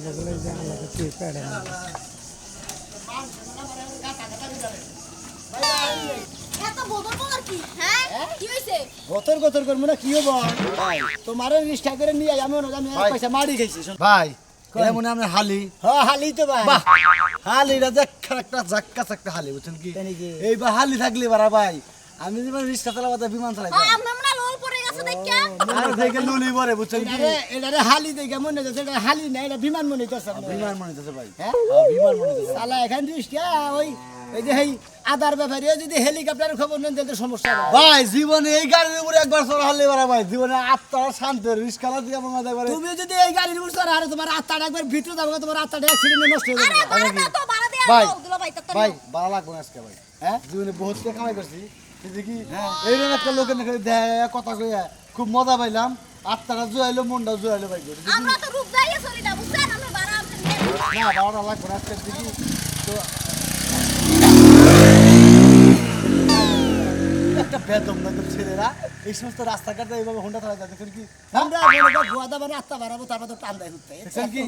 বলে যে আল্লাহকে তুই পেড়ে না এত বদল বলার কি হ্যাঁ কি হইছে গতর গতর করবো না কি হবো তোমার রিক্সা করে নিয়ে আমি আমি পয়সা মারি গেছি ভাই এটা মনে হয় আপনার হালি হ্যাঁ হালি তো ভাই বাহ হালিটা দেখা একটা জাক্কাস একটা হালি বুঝছেন কি তাই নাকি? এই বা হালি থাকলে বারা ভাই আমি যেমন রিক্সা চালাবো বিমান চালাই আমরা আমরা লোল পড়ে গেছে দেখা আর দেখে লুলি পরে বুঝছেন কি এটা হালি দেখে মনে হচ্ছে এটা হালি না এটা বিমান মনে হচ্ছে বিমান মনে হচ্ছে ভাই হ্যাঁ বিমান মনে হচ্ছে সালা এখান রিক্সা ওই এই যে এই আদার ব্যাপারে যদি হেলিকপ্টারের খবর নেন তাহলে সমস্যা হবে ভাই জীবনে এই গাড়ির উপরে একবার চড়া হালি বারা ভাই জীবনে আত্মা শান্ত রিক্সা চালাতে আমার মাথায় একবারে তুমি যদি এই গাড়ির উপর চড়া আর তোমার আত্মাটা একবার ভিতরে যাবে তোমার আত্মাটা অ্যাক্সিডেন্টে নষ্ট হয়ে যাবে আরে বাড়া তো বাড়া দেয়া ভাই, দুলা ভাই তত ভাই ভালো লাগবে না আজকে ভাই হ্যাঁ জীবনে বহুত টাকা কামাই করছি কিন্তু কি এইরকম একটা লোকের নাকি দেয়া কথা কইয়া খুব মজা পাইলাম আত্মাটা জুয়াইলো মনটা জুয়াইলো ভাই আমরা তো রূপ যাইয়া চলি না বুঝছেন আমরা বাড়া আমরা না ভালো লাগবে না আজকে দেখি তো একটা বেদম না তো ছেলেরা এই সমস্ত রাস্তাঘাটে এইভাবে হোন্ডা চালায় যাচ্ছে কি আমরা বলবো গোয়া দাবার আত্মা বাড়াবো তারপর তো টান দেয় উঠতে দেখছেন কি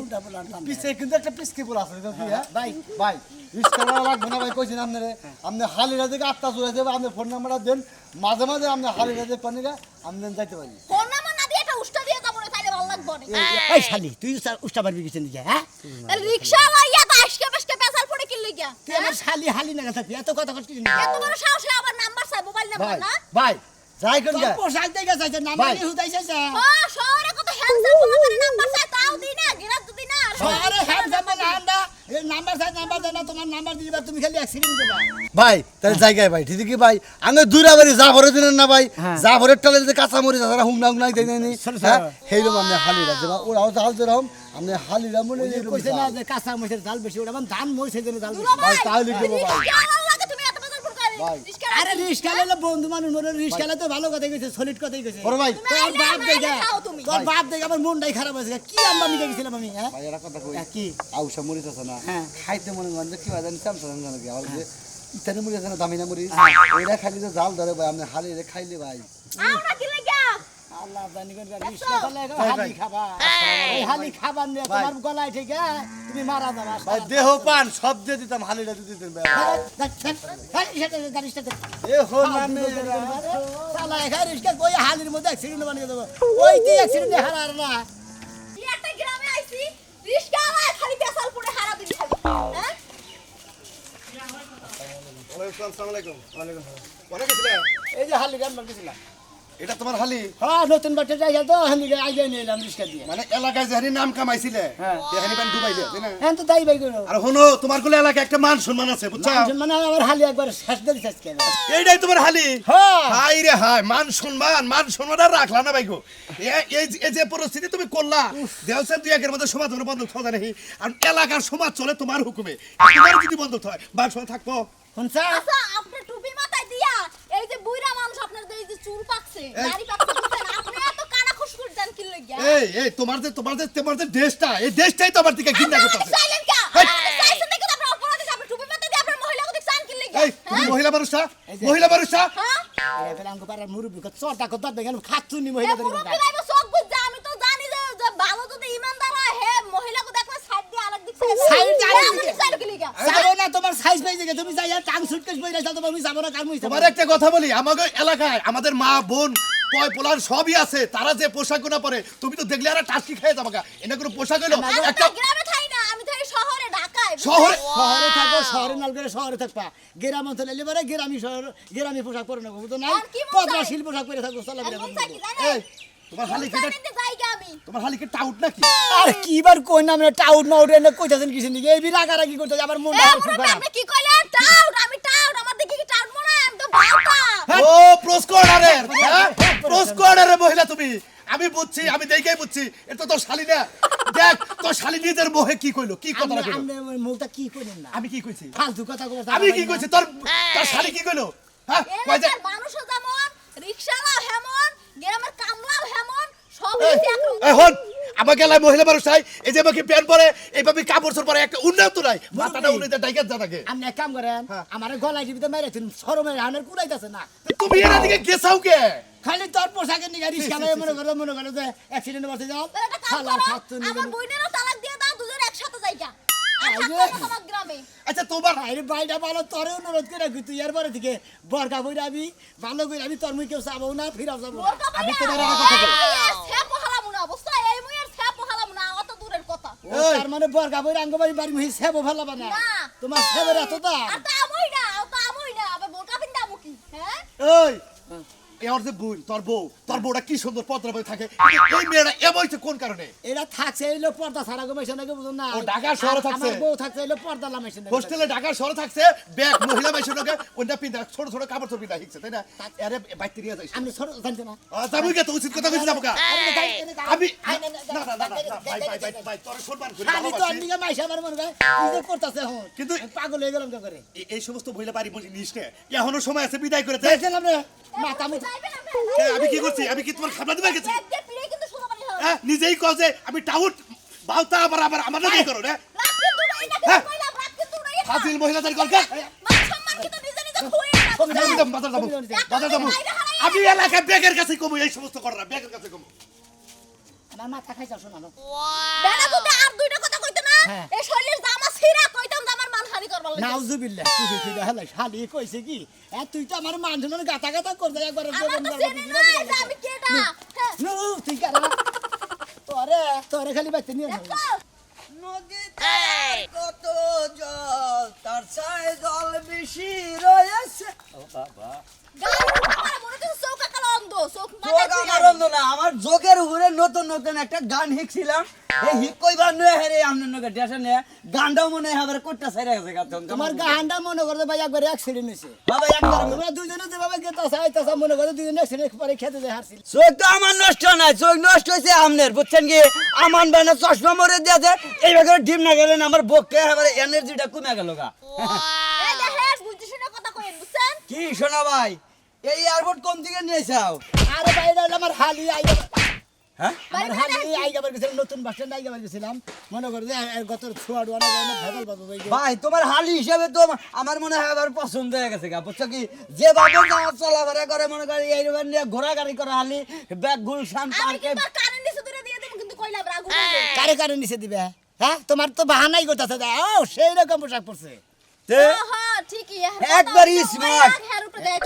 পিছে কিন্তু একটা পিসকে বলা আছে দেখছেন কি, হ্যাঁ? ভাই ভাই রিস্কা লাগবে না ভাই কইছেন আপনারে আপনি হালিরা থেকে আত্মা চলে যাবে আপনি ফোন নাম্বারটা দেন মাঝে মাঝে আপনি হালিরা থেকে পানিরা আপনি যাইতে পারি ফোন নাম্বার না দিয়ে একটা উষ্টা দিয়ে যাবো না তাইলে ভালো লাগবে না এই শালি তুই উষ্টা পারবি কিছু নিজে হ্যাঁ তাহলে রিকশা লাইয়া তো আজকে বেশকে পেছাল পড়ে কি লইয়া তুই আমার শালি হালি না থাকবি এত কথা কথা কিছু এত বড় সাহস আবার নাম্বার চাই মোবাইল নাম্বার ভাই না ভাই যাই কোন গা পোশাক দেখে যাইছে নাম্বার ভাই। হুদাইছে ও শহরে কত হ্যান্ডসাম তোমাদের নাম্বার চাই তাও দিই না গিরাত তো দিই না আরে হ্যাঁ যাবে না আন্ডা এই নাম্বার চাই নাম্বার দেনা তোমার নাম্বার দিবা তুমি খালি অ্যাক্সিডেন্ট দেবা ভাই তাহলে জায়গায় ভাই ঠিক কি ভাই আমি দূরাবাড়ি যা ভরে দিলেন না ভাই হ্যাঁ। যা ভরে টালে যে কাঁচা মরি যারা হুমনা হুমনা দেয় নি ছোট ছোট। হ্যাঁ সেইরকম আপনি হালিরা দেবা ওরাও জাল যেরকম আপনি হালিরা মনে ওই যে কইছে না যে কাঁচা মরিচের জাল বেশি ওটা মানে ধান মরিচের জন্য জাল বেশি ভাই, তাহলে কি বলবো ভাই? রিকশা লাগে তুমি এত পেছাল পড় করে ভাই। রিকশা আরে রিক্সা লইলে বন্ধু মানুষ মনে রিক্সা তো ভালো কথা কইছে সলিড কথাই কইছে বড় ভাই তুমি তোর আইলে বাপ আমরা দেখে আইলে খাও তুমি তোর বাপ দেখে আমার মনটাই খারাপ হয়েছে কি আমরা নিয়ে গেছিলাম আমি হ্যাঁ ভাই এটা কথা কই কি আউশা মরিচ আছে না হ্যাঁ। খাইতে মনে করেন যে কি হয় জানি চামচা জানো কি আমার যে ইতানি মরিচ আছে না দামি না মরিচ হ্যাঁ। ওইটা খাইলে যে জাল ধরে ভাই আপনি হালিরে খাইলে ভাই আমরা কি লাগা আল্লাহ জানি কোন রিক্সা চলে হালি খাবা এই হালি খাবার নিয়ে তোমার গলায় ঠিক তুমি মারা যাবা ভাই দেহ পান সব দিয়ে দিতাম হালিরা দিয়ে দিতেন ভাই এ হো নামে সালা এখানে রিক্সা কই হালির মধ্যে অ্যাক্সিডেন্ট বানিয়ে দেবো ওই তুই অ্যাক্সিডেন্ট হারার না কি একটা গ্রামে আইছি রিকশা আলাই খালি পেছাল পড়ে হারা দিন খালি হ্যাঁ আসসালামু আলাইকুম ওয়ালাইকুম আসসালাম কোনে গেছিলা এই যে হালি রান্না গেছিলাম এটা তোমার হালি হ্যাঁ নতুন বাচ্চা জায়গা তো হালি আগে নিয়ে এলাম রিক্সা দিয়ে মানে এলাকায় যেহানি নাম কামাইছিলে হ্যাঁ। সেহানি পান ডুবাইলে তাই না হ্যাঁ তো তাই ভাই করো আর হনো তোমার কোলে এলাকায় একটা মান সম্মান আছে বুঝছো মানে আমার হালি একবার শেষ দিতে শেষ কেন এইটাই তোমার হালি হ্যাঁ হাই রে হাই মান সম্মান আর রাখলা না ভাইগো এই যে পরিস্থিতি তুমি করলা দেওসেন দুই একের মধ্যে সমাজ বন্ধ থাকা নেই আর এলাকার সমাজ চলে তোমার হুকুমে তোমার যদি বন্ধ হয় মান সম্মান থাকবো শুনছা আচ্ছা আপনি টুপি মাথায় দিয়া এই যে বুইরা মানুষ আপনার এই যে চুল পাকছে দাড়ি পাকছে বুঝছেন আপনি এত কানা খুশখুশ দেন কি লাগা এই তোমার যে দেশটা এই দেশটাই তোমার দিকে ঘৃণা করতেছে সাইলেন্ট কা সাইলেন্ট দেখে আপনার অপরাধী আপনি টুপি মাথায় দিয়ে আপনার মহিলাকে দেখছেন কি লাগা এই তুমি মহিলা মানুষটা হ্যাঁ এই বেলা আঙ্গো পাড়ার মুরব্বি কত চটা কত দেখেন খাচ্ছুনি মহিলা এ পুরো কি ভাইবো সব বুঝা আমি তো জানি যে ভালো যদি ইমানদার হয় হে মহিলাকে দেখলে সাইড দিয়ে আরেক দিক Side দিয়ে আরেক দিকে। সাইড কি লাগা যাবো না তোমার সাইজ পাই দেখে তুমি যাইয়া টাং সুটকেস বই রাখছো তোমার আমি যাবো না কার মুই তোমার একটা কথা বলি আমাদের এলাকায় আমাদের মা বোন পয় পোলার সবই আছে তারা যে পোশাক গুনা পরে তুমি তো দেখলে আর টাস্কি খেয়ে যাবা এটা কোনো পোশাক হলো একটা একটা গ্রামে থাই না আমি থাই শহরে ঢাকায় শহরে শহরে থাকো শহরে নাল করে শহরে থাকবা গ্রাম অঞ্চলে এলে পরে গ্রামী শহর গ্রামী পোশাক পরে নেবো তো নাই আর কি মজা? পদ্মাশীল পোশাক পরে থাকবো চলা এমন চাই কি জানেন এই তোমার হালি কেটে জানেন জায়গা আমি তোমার হালি কে টাউট নাকি আর কিবার কই না আমরা টাউট মাউট এনে কইতাছেন কিছু নাকি এই রাগারাগি করতে আমার মনটা এ আর খুব মুরব্বি, খারাপ আপনি কি কইলেন টাউট আমি টাউট আমার দিকে কি টাউট মনে হয় আমি তো বাউটা ও প্রস্কোয়াডারের প্রস্কোয়াডারের মহিলা তুমি আমি বুঝছি আমি দেখেই বুঝছি এটা তো শালি না দেখ তোর শালি নিজের মোহে কি কইলো কি কথা কইলো আপনি মুখটা কি করেন না আমি কি কইছি ফালতু কথা কইছ আমি কি কইছি তোর শালি কি কইলো হ্যাঁ কই যে এলাকার মানুষও যেমন রিকশালাও হেমন গ্রামের কামলাও হেমন সব কিছু একরকম এখন আমাকে এলাকায় মহিলা মানুষ চাই এই যে আমাকে প্যান্ট পরে এইভাবে কাপড় চোর পরে একটা উন্নত নাই মাথাটা উন্নত ডাইকাত যা থাকে আপনি এক কাম করেন আমার গলায় টিভিতে মেরেছেন শরমের হানের কুড়াইতেছে না তুমি এর দিকে গেছাও কে খালি তোর পোশাকের নিয়ে রিক্সা মনে করো যে অ্যাক্সিডেন্ট বসে যাও তাহলে একটা কাম খালা করো খাচ্ছু আমার বইনেরও তালাক দিয়ে দাও দুজন আমার গ্রামে আচ্ছা তোমার আরে ভাইটা ভালো তোরে অনুরোধ করে রাখি তুই এর পরে থেকে বরকা বইরা আমি ভালো করে আমি তোর মুই কেউ চাবো না ফিরাও যাবো না। আমি তোমার আগে কথা বলি ছ্যাপ হালামু না অবস্থা এই মুই আর ছ্যাপ হালামু না অত দূরের কথা ও তার মানে বরকা বইরা আঙ্গবাড়ি বাড়ি মুই সেবো ফেলাবা না না। তোমার সেবের এত দাম আর তা আমই না আবার বোরকা পিন্দা আমু কি হ্যাঁ ওই এর যে বোন তোর বউটা কি সুন্দর পত্র বই থাকে এই মেয়েটা এ বইছে কোন কারণে এরা থাকছে এইলো পর্দা ছাড়া গমেছে নাকি বুঝুন না ও ঢাকা শহরে আর থাকছে। আমার বউ থাকছে এইলো পর্দা লামাইছে নাকি হোস্টেলে ঢাকা শহরে থাকছে ব্যাগ মহিলা মেশিনকে ওইটা পিন্দা ছোট ছোট কাপড় চোপড় পিন্দা হিকছে তাই না আরে বাইতে নিয়ে যাইছে আমি ছোট জানতে না যাবো কে তো উচিত কথা কইছি যাবো কা আমি না ভাই তোর সম্মান করি আমি তো আন্দিকে মাইসা আমার মনে হয় নিজে করতেছে হন কিন্তু আমি পাগল হয়ে গেলাম কে করে এই সমস্ত মহিলা বাড়ি বসে নিষ্ঠে এখনো সময় আছে বিদায় করে দে দেখছিলাম রে মাথা মুখ যাইবেন আমি কি করছি আমি কি তোমার খাবার দিবার গেছি এক দিয়ে পিড়ে কিন্তু সোজা বাড়ি হবে হ্যাঁ নিজেই কও যে আমি টাউট বাউতা আবার আমাদের কি করো রে রাত কিন্তু উড়াই না হ্যাঁ। কইলাম রাত কিন্তু উড়াই না ফাজিল মহিলাদের গলকা মান সম্মান কিন্তু নিজে নিজে খুঁয়ে বাজার যাবো আমি এলাকায় ব্যাগের কাছে কমু এই সমস্ত কররা ব্যাগের কাছে কমু আমার মাথা খাইছা শোনা না বেলা যদি আর দুইটা কথা কইতো না হ্যাঁ। এই শরীরের জামা ছিঁড়া কইতাম যে আমার মানহানি করবার লাগে নাউজুবিল্লাহ তুই কি দেখালে শালি কইছে কি তুই তো আমার মানুষের গাতা গাতা করতে একবার আমার তো চেনে না যে আমি কেডা হ্যাঁ নো তুই কারা তোরে তোরে খালি বাইতে নিয়ে যাবো দেখো নদীতে কত জল তার ছায় জল বেশি রয়েছে ও বাবা গান মনে তো চৌকা কালো অন্ধ চোখ যোগ আমার অন্ধ না আমার যোগের উপরে নতুন নতুন একটা গান শিখছিলাম এই হিক কইবার নয় হেরে আমনের নগে ডেশনে গানটাও মনে হয় আবার কোটটা ছাইরা গেছে গাতন তোমার গানটা মনে করতে ভাই একবার অ্যাক্সিডেন্ট হয়েছে বাবা একবার তোমরা দুজনে যেভাবে গেতা চাইতাছ মনে করে দুজনে অ্যাক্সিডেন্ট পরে খেতে যায় হারছিল চোখ তো আমার নষ্ট নাই চোখ নষ্ট হয়েছে আমনের বুঝছেন কি আমান বানা চশমা মরে দিয়েছে এইভাবে ডিম না গেলেন আমার বককে আবার এনার্জিটা কমে গেল গা এই দেখেন বুঝছি শুনে কথা কইেন বুঝছেন কি শোনা ভাই এই এয়ারপোর্ট কোন দিকে নিয়েছাও আরে ভাই এটা হলো আমার হালি আইগা হ্যাঁ আমার হালি আইগাবার গেছিলাম নতুন বাস স্ট্যান্ড আইগাবার গেছিলাম মনে করে যে গত ছোয়া ডোয়ানা যায় না ভেদাল বাবু ভাই ভাই তোমার হালি হিসাবে তো আমার মনে হয় আবার পছন্দ হয়ে গেছে গা বুঝছো কি যে ভাবে যাওয়া চলাফেরা করে মনে করি এই রকম নিয়ে ঘোরাঘুরি করে হালি ব্যাগ গুলশান আমি পার্কে কিন্তু আর কারেন্ট নিচে দূরে দিয়ে দেব কিন্তু কইলাম রাগু কারে কারে নিচে দিবে হ্যাঁ তোমার তো বাহানাই করতেছে ও সেই রকম পোশাক পরছে তে হ্যাঁ ঠিকই একবারই smart। হ্যাঁ উপরে দেখ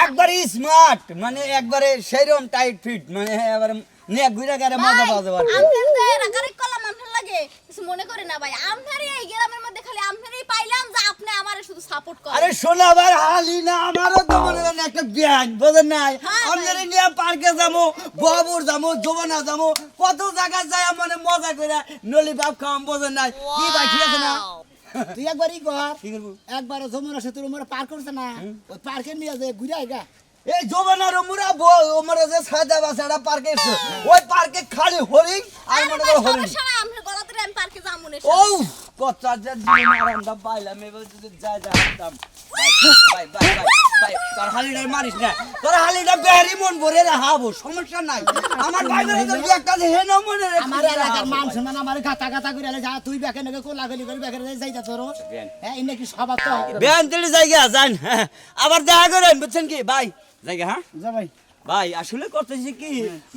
একবারে স্মার্ট মানে একবারে সেইরকম টাইট ফিট মানে এবারে নিয়ে ঘুরে গেলে মজা পাওয়া যাবে আর কি। আমনের যে রাগারে কলাম আমনের লাগে কিছু মনে করে না ভাই আমনারই এই গ্রামের মধ্যে খালি আমনারই পাইলাম যে আপনি আমারে শুধু সাপোর্ট করেন আরে শোনা আবার হালি না আমারও তো মনে করেন একটা ব্যাগ বোঝেন নাই হ্যাঁ, আমাদের নিয়ে পার্কে যাবো বাবুর যাবো যমুনা যাবো কত জায়গায় যায় মানে মজা করে নলি বাপ খাওয়াম বোঝেন নাই কি ভাই ঠিক আছে না তুই একবারই কর কি করবো একবার যমুনা সেতুর উপরে পার করছে না ওই পার্কে নিয়ে যায় ঘুরে আইগা এই যমুনার মুরা ওমরা যে সাদা বাসাটা পার্কে এসছে, ওই পার্কে খালি হরিণ আর মনে করো হরিণ সমস্যা নাই আমনের গলাতে আমি পার্কে যাবো না ও কত যে জীবন আরামটা পাইলাম এবার যদি যাই যাইতাম ভাই ভাই ভাই ভাই তোর হালিটা মারিস না তোর হালিটা বেহারি মন ভরে রাখাবো সমস্যা নাই আমার ভাই বেরে তো একটা হেন মনে রে আমার এলাকার মান সম্মান আমার গাতা গাতা করে যা তুই ব্যাকে নাকি কোলাগুলি করে ব্যাকে যাই যা তোর হ্যাঁ এই নাকি সবার তো বেহান তেলি জায়গা যান আবার দেখা করেন বুঝছেন কি ভাই জায়গা হ্যাঁ যা ভাই ভাই আসলে করতেছি কি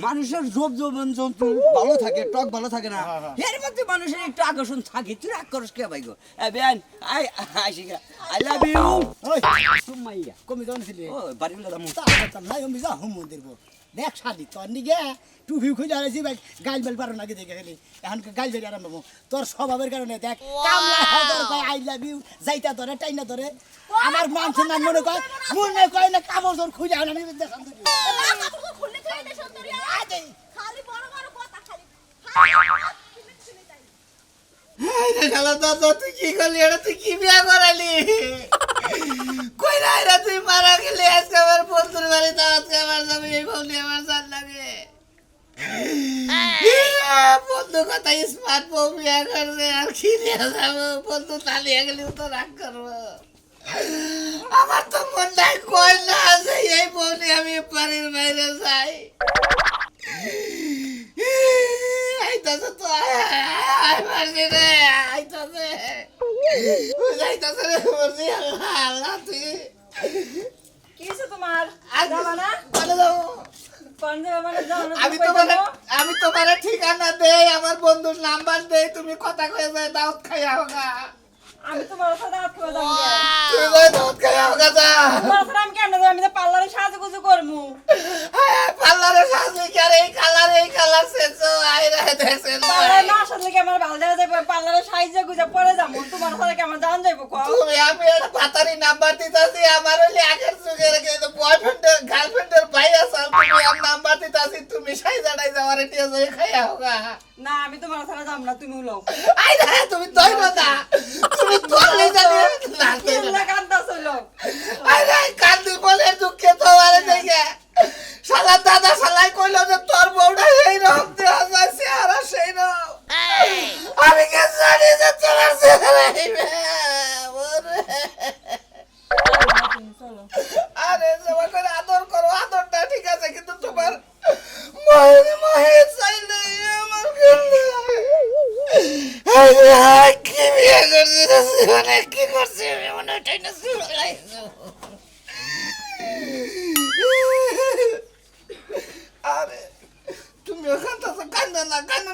মানুষের রূপ যৌবন জন্তু ভালো থাকে টক ভালো থাকে না এর মধ্যে মানুষের একটু আকর্ষণ থাকে তুই রাগ করস কে ভাই গো এ বেন আই আইসিগা আই লাভ ইউ ওই সুমাইয়া কমি জন ছিল ও বাড়ি বলে দাম তা কথা নাই আমি যা হুম দেব দেখ শালি তোর নিগে টুপি খুঁজে আছি ভাই গাইল বেল পারো নাকি দেখে গেলি এখন গাইল বেল আরম্ভ হবো তোর স্বভাবের কারণে দেখ কামলা হাজার কয় আই লাভ ইউ যাইতা ধরে টাইনা ধরে আমার মান সম্মান মনে কয় না কামড় তোর খুঁজে আন আমি দেখান দিবি খুললে তুই এটা সুন্দরী খালি বড় বড় কথা খালি শালা দাদা তুই কি করলি এটা তুই কি বিয়া করালি কই না এটা তুই মারা গেলি আজকে আমার বন্ধুর বাড়ি আজকে আমার যাবি এই বন্ধু আমার জান লাগে বন্ধু কথা স্মার্ট বউ বিয়া করবে আর কি নিয়ে যাবো বন্ধু তালিয়ে গেলি তো রাগ করবো আমার তো মন নাই কই না আছে এই বউনি আমি বাড়ির বাইরে যাই আইতাছে তো আই মারছি রে আইতাছে যাইতাছে রে মরছি আল্লাহ তুই কি হয়েছে তোমার আর যাবা না? বলে দাও কোন যে মানে জানো আমি তোমার ঠিকানা দেই, আমার বন্ধুর নাম্বার দেই, তুমি কথা কয়ে যায় দাওয়াত খাইয়া হোগা। আমি তোমার সাথে হাত করে দাম তুমি যাই দাওয়াত খাইয়া হোগা যা। তোমার সাথে আমি কেন যাই? আমি তো পার্লারে সাজুগুজু করমু। পার্লারে সাজবে কি আর এই কালার সেজো আইরা দেখছেন পার্লারে না সাজলে কি আমার ভালো দেখা যাবে? পার্লারে সাইজে গুজে পরে যাবো, তোমার সাথে কি আমার জান যাইবো? কও তুমি আমি একটা পাতারি নাম্বার দিতাছি, আমার হইলে আগের যুগের কিন্তু বয়ফ্রেন্ডের গার্লফ্রেন্ডের ভাই আছে, তুমি আর নাম্বার দিতাছি, তুমি সাইজাটাই যাওয়ারে নিয়ে যাই খাইয়া হোগা। না আমি তোমার সাথে যাব না, তুমি উলাও। আইরা তুমি দইরো না, তুমি দইলে জানি না কিল্লা কান্দা চলো। আরে কান্দি বলে দুঃখে তোমারে দেখে শালা দাদা শালাই কইলো যে তোর বউটা এই রকম দেওয়া যায়, চেহারা সেই রকম। আমি কে জানি যে তোমার চেহারা এইবে ওরে। চলো আরে জমা করে আদর করো, আদরটা ঠিক আছে, কিন্তু তোমার মহে চাইলে আমার কি বিয়ে করছি, মানে কি করছি আমি মনে ওটাই না আরে তুমি ওখান থেকে কান্দো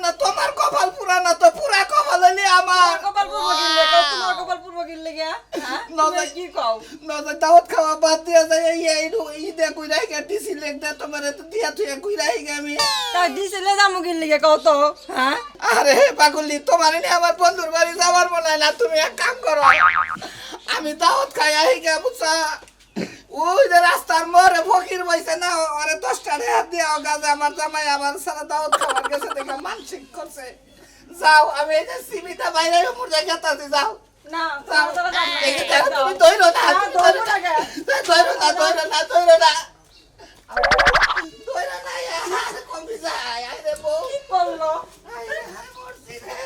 না, তোমার কপাল পুরা না তো, পুরা কপাল হইলে আমার। কপাল পূর্ব গিললে কও, তোমার কপাল পূর্ব গিললে গিয়া হ্যাঁ তুমি কি কও? নজর দাওয়াত খাওয়া বাদ দিয়া যায়, এই দে কইরা গে দিছি লেখ দে তোমারে তো দিয়া তুই কইরা গে আমি। তাই দিছিলে জামু গিললে গিয়া কও তো হ্যাঁ। আরে পাগলি, তোমার নিয়ে আমার বন্ধুর বাড়ি যাবার মনে না, তুমি এক কাম করো, আমি দাওয়াত খাই আহি গে বুঝছা, ওই যে রাস্তার মোড়ে ফকির বইছে না, ওরে 10 টাকা হাত দিয়া গাছে আমার জামাই আমার সারা দাওয়াত খাবার গেছে দেখে মানসিক করছে। যাও, আমি এই যে সিমিটা বাইরে মোর জায়গা তাতে যাও। না যাও, তোমার সাথে এই যে যাব না। তুমি দইরো না, না, দৌড়ো না গে। দইরো না, কমবি যায়, আরে বউ কি করলো? আরে মরছি রে।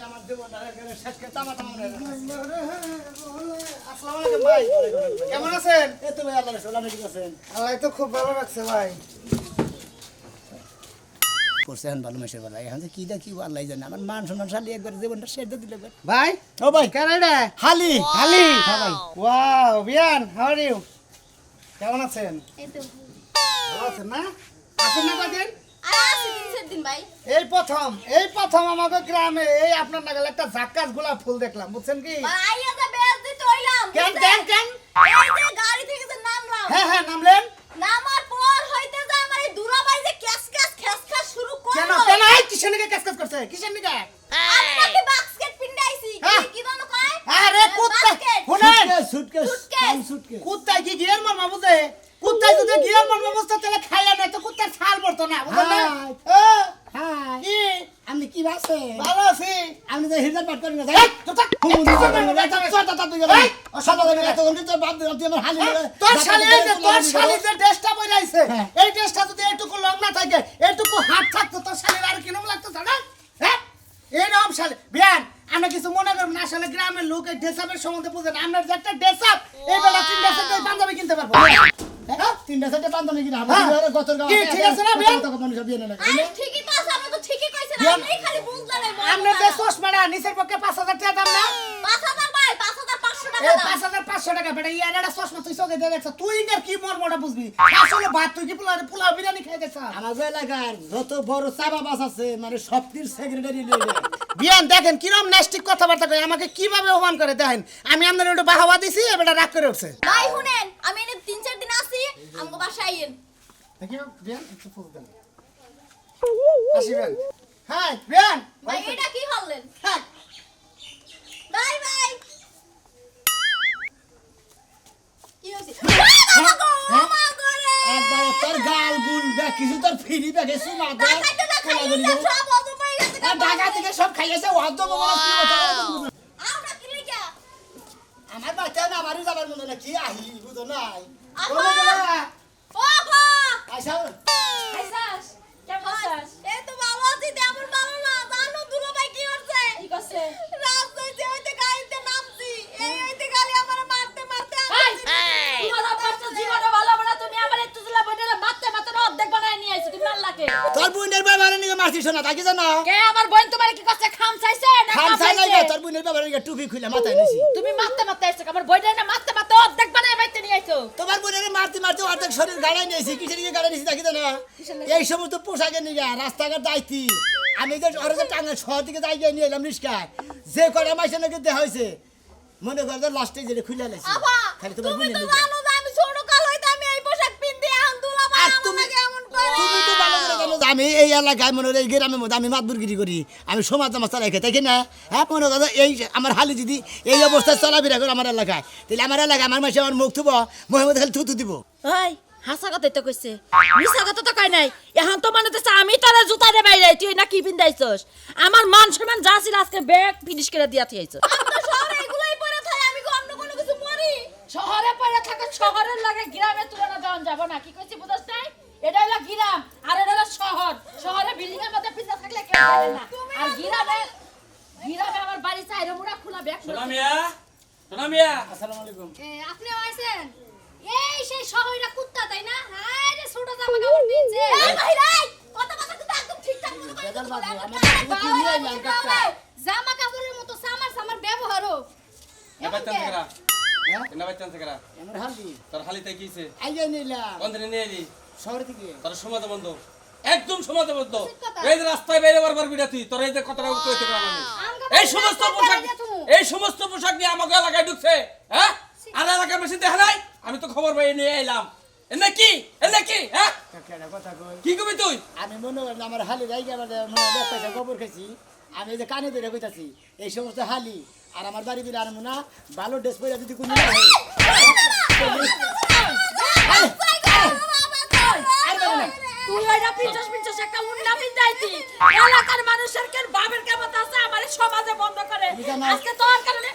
আমার জীবনটা শেষ করে তামা তামা হয়ে গেল। আসসালামু আলাইকুম ভাই। কেমন আছেন? এই তো ভাই আল্লাহর রহমতে ঠিক আছেন। আল্লাহ তো খুব ভালো রাখছে ভাই। করছে এখন ভালো মেসের বেলা, এখন যে কি দা কি আল্লাহ জানে, আমার মান সম্মান শালি একবার জীবনটা শেষ দিয়ে দিলে ভাই, ও ভাই কেন রে? হালি হালি। হ্যাঁ ভাই। Wow, Beant, how are you? কেমন আছেন? এই তো ভালো আছেন না? আছেন না কদিন? আর আছে 3-4 দিন ভাই। এই প্রথম আমাদের গ্রামে এই আপনার নাগাল একটা ঝাক্কাস গোলাপ ফুল দেখলাম, বুঝছেন কি? আইয়া যা বেয়াজ দিতে হইলাম। কেন? এই যে গাড়ি থেকে যে নামলাম, হ্যাঁ নামলেন নামার পর হইতে যে আমার এই দুলাভাই যে খেস শুরু কেন? করলো। কেন এই কিসের নিকে কাজ করছে? কিসের নিকে? আমি নাকি বাস্কেট পিন্ডাইছি। হ্যাঁ। কি জানো কয়? আরে কুত্তা, বাস্কেট। শুনেন, সুটকেস সুটকেস। সুটকেস কুত্তায় কি গিয়ার মারমা বুঝে? কুত্তায় যদি গিয়ার মারমা বুঝতে তাহলে খাইয়া নাই তো কুত্তার ছাল পড়তো না, বুঝলেন না? হাই কি? আপনি কি ভাবছেন? ভালো আছি। আপনি যে হিজাব পাঠ করেন না এই, চুপ থাক। তোর শালি এই যে তোর শালি যে ড্রেসটা পরে আইছে, হ্যাঁ। এই ড্রেসটা যদি এইটুকু লং না থাকে, এইটুকু হাত থাকতো, তোর শালির আর কিরকম লাগতো জানেন? হ্যাঁ, এইরকম শালি। বিয়ান, আমরা কিছু মনে করব না, আসলে গ্রামের লোক এই ড্রেস আপের সম্বন্ধে বুঝে না। আমরা যে একটা ড্রেস আপ, এই বেলা 3 ড্রেসের পাঞ্জাবি কিনতে পারবো। তিনটা চারটে পান্তামি কিনা হ্যাঁ। গতর কি ঠিক আছে না বিয়ান? মানুষ বিয়ে না আরে ঠিকই তো আছে, আপনি তো ঠিকই কইছেন। বিয়ান, আপনি খালি বুঝলেন না। আমরা যে চশমাটা নিচের পক্ষে 5000 টাকা দাম না, 5000 ভাই, 5500 টাকা এই দাম। 5500 টাকা বেটা, ইয়ার একটা চশমা তুই চোখে দিয়ে দেখছ, তুই আর কি মর্মটা বুঝবি? আসলে ভাত তুই কি পোলাও বিরিয়ানি খাই দেখছ? আমাদের এলাকার যত বড় চাবা বাস আছে মানে সবটির সেক্রেটারি বিয়ান দেখেন কিরম নেস্টিক কথাবার্তা কয়, আমাকে কিভাবে অপমান করে দেখেন। আমি আপনার একটু বাহাবা দিছি, এবারে রাগ করে উঠছে। ভাই শুনেন, আমি এনে 3-4 দিন আছি, আমগো বাসায় আইয়েন। দেখি বিয়ান একটু ফুল দেন। আসিবেন। হ্যাঁ বিয়ান, ভাই এটা কি হলেন? থাক। ভাই ভাই কি হইছে? একবার তোর গাল গুল দেখ কিছু তোর ফিরি দেখে সুমা দেখ ঢাকা থেকে সব খাইয়েছে অর্ধ আমার বাচ্চা না আমারই যাবার মতো না কি আহি বুঝো নাই আচ্ছা তোর বোনের বাবারে নিয়ে মারছিস না তাকে জানো আমার বোন তোমার কি করছে? খাম চাইছে না খাম চাই নাই তোর বোনের বাবারে নিয়ে টুপি খুলে মাথায় নিছি তুমি মারতে মারতে এসে আমার বইটা না মারতে মারতে অর্ধেক বানায় বাইতে নিয়ে আইছো তোমার বোনের মারতে মারতে অর্ধেক শরীর গাড়াই নিয়েছি কিসের নিয়ে গাড়াই নিয়েছি দেখি তো না এই সমস্ত পোশাকের নিয়ে রাস্তাঘাট দায়িত্ব আমি যে ওরা যে টাঙ্গা শহর থেকে যাই গিয়ে নিয়ে এলাম রিস্কায় যে কটা মাইসের নাকি দেওয়া হয়েছে মনে করো তো লাস্টে যেটা খুলে লেছি আবা খালি তোমার তুমি বোনের তো নিয়ে জানো যে আমি ছোট কাল হইতে আমি এই পোশাক পিনতে এখন দুলা ভাই আর তুমি আমাকে এমন করে তুমি তো ভালো করে জানো যে আমি এই এলাকায় মনে হয় এই গ্রামের মধ্যে আমি মাতবুরগিরি করি আমি সমাজ মাস্টার রেখে তাই কি না হ্যাঁ মনে করো এই আমার হালি যদি এই অবস্থায় চলাফেরা করে আমার এলাকায় তাহলে আমার এলাকায় আমার মাসে আমার মুখ থুব মোহাম্মদ খালি থুতু দিব ওই হাসা কথাই তো কইছে মিছা কথা তো কই নাই এখন তো মনে হচ্ছে আমি তোরে জুতা দে বাইরে তুই না কি পিন্দাইছস আমার মান সম্মান যা ছিল আজকে ব্যাগ ফিনিশ করে দিয়া থইছস আমি তো শহরে এগুলাই পরে থাকি আমি কি অন্য কোনো কিছু পরি শহরে পড়ে থাকা শহরের লাগে গ্রামে তুলনা দেওয়া যাব না কি কইছি বুঝছ নাই এটা হলো গ্রাম আর এটা হলো শহর শহরে বিল্ডিং এর মধ্যে পিছা থাকলে কেউ জানে না আর গ্রামে আমার বাড়ি চাইরে মুড়া খোলা ব্যাগ সোনামিয়া আসসালামু আলাইকুম আপনি আইছেন এই সেই শহরের কুত্তা তাই না হ্যাঁ রে ছোট জামা কাপড় দিনছে এই ভাই রে কথা কথা কিন্তু একদম ঠিকঠাক মতো করে বেদাল বলো। বাবু, আমি আমার তো বাবু কি নিয়ে আইলাম কাকটা? জামা কাপড়ের মতো সামার ব্যবহারও হ্যাঁ আমার হালি তোর হালিতে কিছে আইয়া নিলাম বন্ধনে নিয়ে এলি শহর থেকে তোর সমাজ বন্ধ একদম সমাজ বন্ধ ঠিক কথা। এই যে রাস্তায় বাইরে বারবার বিড়া তুই তোর এই যে কথাটা কইতে পারলাম আমি এই সমস্ত পোশাক এই সমস্ত পোশাক নিয়ে আমাকে এলাকায় ঢুকছে হ্যাঁ আর এলাকার বেশি দেখা নাই আমি তো খবর পাই নিয়ে এলাম এনে কি হ্যাঁ কাকাটা কথা কই কি কবি তুই আমি মনে করি আমার হালি রাইগে আমার মনে হয় পয়সা গোবর খাইছি আমি এই যে কানে ধরে কইতাছি এই সমস্ত হালি আর আমার বাড়ি দিলে আর না ভালো ড্রেস পরে যদি কোনো না হয় তুই ওইটা পিঞ্চাস একটা উন্না পিন্দাইতি এলাকার মানুষের কেন বাবের কেমন আছে আমার সমাজে বন্ধ করে আজকে তোর কারণে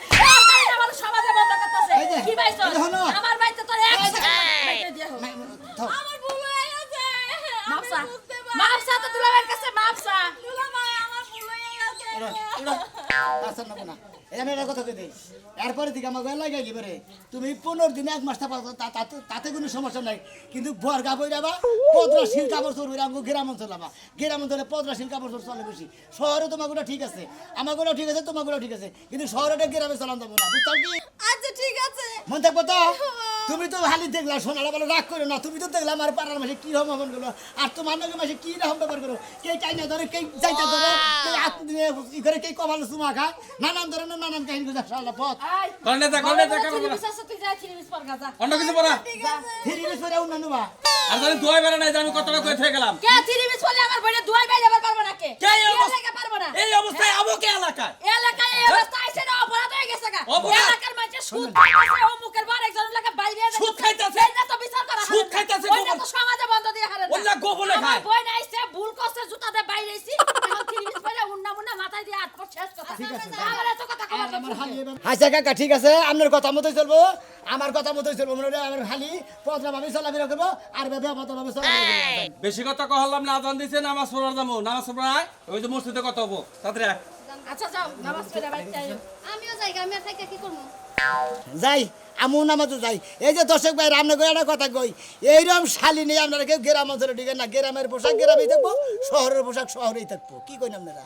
আমার সমাজে বন্ধ করতেছে এই যে, কি ভাইছো এই যে হলো। আমার বাইতে তোর এক এই যে। বাইতে দিয়া হোক। আমার ভুল হয়ে গেছে মাপসা আমি বুঝতে পারি মাপসা তো দুলাবের কাছে মাপসা দুলা ভাই আমার ভুল হয়ে গেছে আচ্ছা না না আমি একটা কথা কই দিই এরপরে দিকে আমার গলা গাইলি পরে তুমি 15 দিনে 1 মাস থাকবা তাতে কোনো সমস্যা নাই কিন্তু বর্গা বই যাবা পদ্রাশীল কাপড় চোর বইরা আমাকে গ্রাম অঞ্চল যাবা গ্রাম অঞ্চলে পদ্রাশীল কাপড় চোর চলে বেশি শহরে তোমার গুলো ঠিক আছে আমার গুলো ঠিক আছে তোমার গুলো ঠিক আছে কিন্তু শহরে গ্রামে চালান যাবো না বুঝতে কি আচ্ছা ঠিক আছে মন থাকবো তো তুমি তো হালি দেখলা সোনারা বলে রাগ করো না তুমি তো দেখলা আমার পাড়ার মাসে কি রকম মন গুলো আর তোমার নাকি মাসে কি রকম ব্যাপার করো কে চাইনা ধরে কে যাইতা ধরে কে হাত দিয়ে ই করে কে কপালে চুমা খায় নানান ধরনের নানান কাহিনী গুলো সারা পথ আই কর্নেতা চিনি বিশ্বাস তুই যা চিনি বিশ পর গাজা অন্য কিছু পড়া থ্রি মিনিট পরে অন্যান্য বা আর জানি দুয়াই বেড়া নাই যে আমি কতটা কই থেকে গেলাম কে চিনি বিশ পরে আমার বইনে দুয়াই বাইরে আবার পারবো না কে কে এই অবস্থা- লেগে পারবো না এই অবস্থায় আমাকে এলাকায় এলাকায় এই অবস্থা আইছে না অপরাধ হয়ে গেছে গা অপরাধ? এলাকার মানুষ সুদ খাইতেছে ও মুখের বার একজন লাগে বাইরে সুদ খাইতাছে? এই না তো বিচার করা সুদ খাইতাছে ওইটা তো গোপন- সমাজে বন্ধ দিয়ে হারে অন্য গোপনে আমার খায়। বই নাইছে ভুল করছে জুতা দিয়ে বাইরে আইছি এখন তিরিশ পরে উন্না মুন্না মাথায় দিয়ে আট পর শেষ কথা ঠিক আছে আমার এত কথা কবার আমার হালি আচ্ছা কাকা ঠিক আছে আপনার কথা মতোই চলবো আমার কথা মতোই চলবো মনে হয় আমার হালি পদরা ভাবে চলাফেরা করবো আর ব্যবহার মতো ভাবে চলাফেরা করবো বেশি কথা কহলাম না আজান দিছে নামাজ পড়ার যাবো নামাজ পড়ায় ওই যে মসজিদে কথা হবো তাড়াতাড়ি আয়। আচ্ছা যাও নামাজ পড়ে বাড়িতে আইও আমিও যাই আমি আর থেকে কি করবো যাই আমু নামাজে যাই এই যে দর্শক ভাই রামনে কই একটা কথা কই এইরকম শালি নেই আপনারা কেউ গ্রাম অঞ্চলে ঢুকেন না গ্রামের পোশাক গ্রামেই থাকবো শহরের পোশাক শহরেই থাকবো কি কইন আপনারা